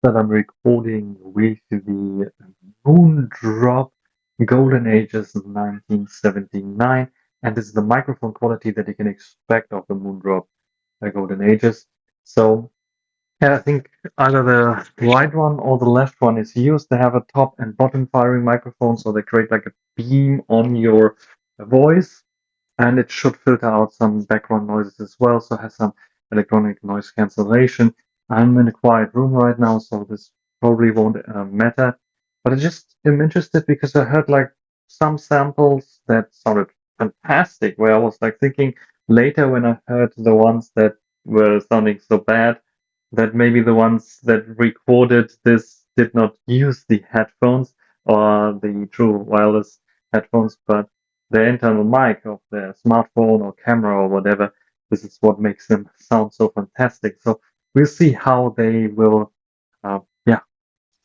that I'm recording with the Moondrop Golden Ages 1979, and this is the microphone quality that you can expect of the Moondrop Golden Ages. So yeah, I think either the right one or the left one is used. They have a top and bottom firing microphone, so they create like a beam on your voice, and it should filter out some background noises as well, so it has some electronic noise cancellation. I'm in a quiet room right now, so this probably won't matter. But I just am interested because I heard like some samples that sounded fantastic, where I was like thinking later when I heard the ones that were sounding so bad, that maybe the ones that recorded this did not use the headphones or the true wireless headphones, but the internal mic of their smartphone or camera or whatever. This is what makes them sound so fantastic. So we'll see how they will, yeah,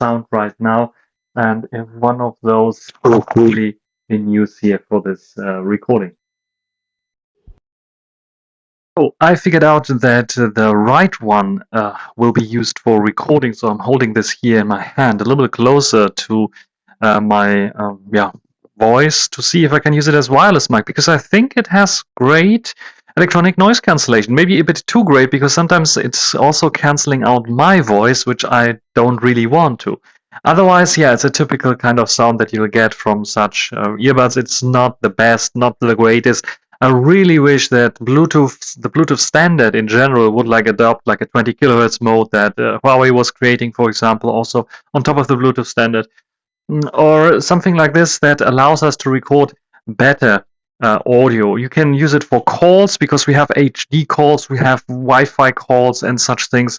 sound right now, and if one of those will really in use here for this recording. Oh, I figured out that the right one will be used for recording, so I'm holding this here in my hand a little bit closer to my voice to see if I can use it as wireless mic, because I think it has great electronic noise cancellation. Maybe a bit too great, because sometimes it's also canceling out my voice, which I don't really want to. Otherwise, yeah, it's a typical kind of sound that you'll get from such earbuds. It's not the best, not the greatest. I really wish that the Bluetooth standard in general would like adopt like a 20 kilohertz mode that Huawei was creating, for example, also on top of the Bluetooth standard. Or something like this that allows us to record better audio. You can use it for calls because we have HD calls, we have Wi-Fi calls and such things,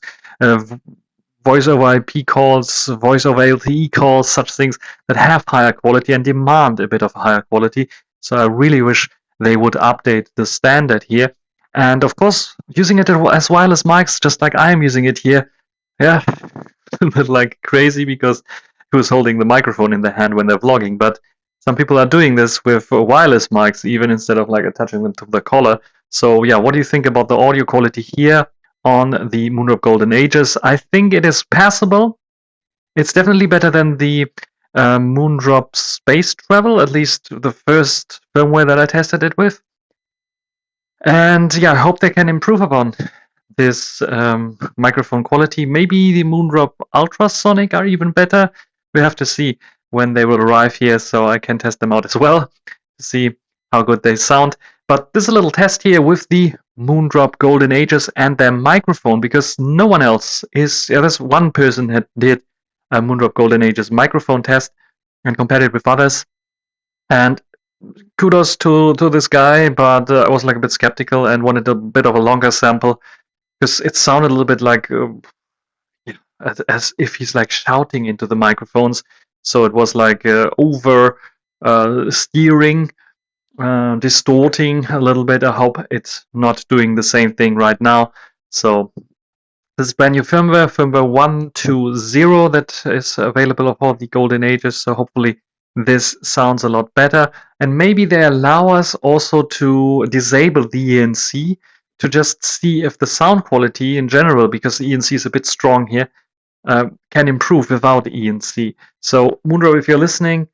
voice over IP calls, voice over LTE calls, such things that have higher quality and demand a bit of higher quality. So I really wish they would update the standard here. And of course, using it as wireless mics, just like I am using it here, yeah, a little bit like crazy because who's holding the microphone in the hand when they're vlogging, but some people are doing this with wireless mics even instead of like attaching them to the collar. So yeah, what do you think about the audio quality here on the Moondrop Golden Ages? I think it is passable. It's definitely better than the Moondrop Space Travel, at least the first firmware that I tested it with. And yeah, I hope they can improve upon this microphone quality. Maybe the Moondrop Ultrasonic are even better. We have to see when they will arrive here, so I can test them out as well to see how good they sound. But this is a little test here with the Moondrop Golden Ages and their microphone, because no one else is. Yeah, there's one person that did a Moondrop Golden Ages microphone test and compared it with others. And kudos to this guy, but I was like a bit skeptical and wanted a bit of a longer sample because it sounded a little bit like as if he's like shouting into the microphones. So it was like over steering, distorting a little bit. I hope it's not doing the same thing right now. So this is brand new firmware 1.20 that is available for the Golden Ages. So hopefully this sounds a lot better. And maybe they allow us also to disable the ENC to just see if the sound quality in general, because the ENC is a bit strong here, can improve without ENC. So Moondrop, if you're listening,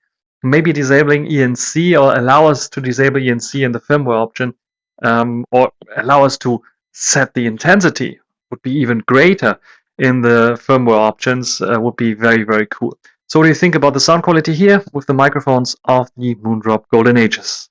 maybe disabling ENC or allow us to disable ENC in the firmware option, or allow us to set the intensity would be even greater in the firmware options, would be very, very cool. So what do you think about the sound quality here with the microphones of the Moondrop Golden Ages?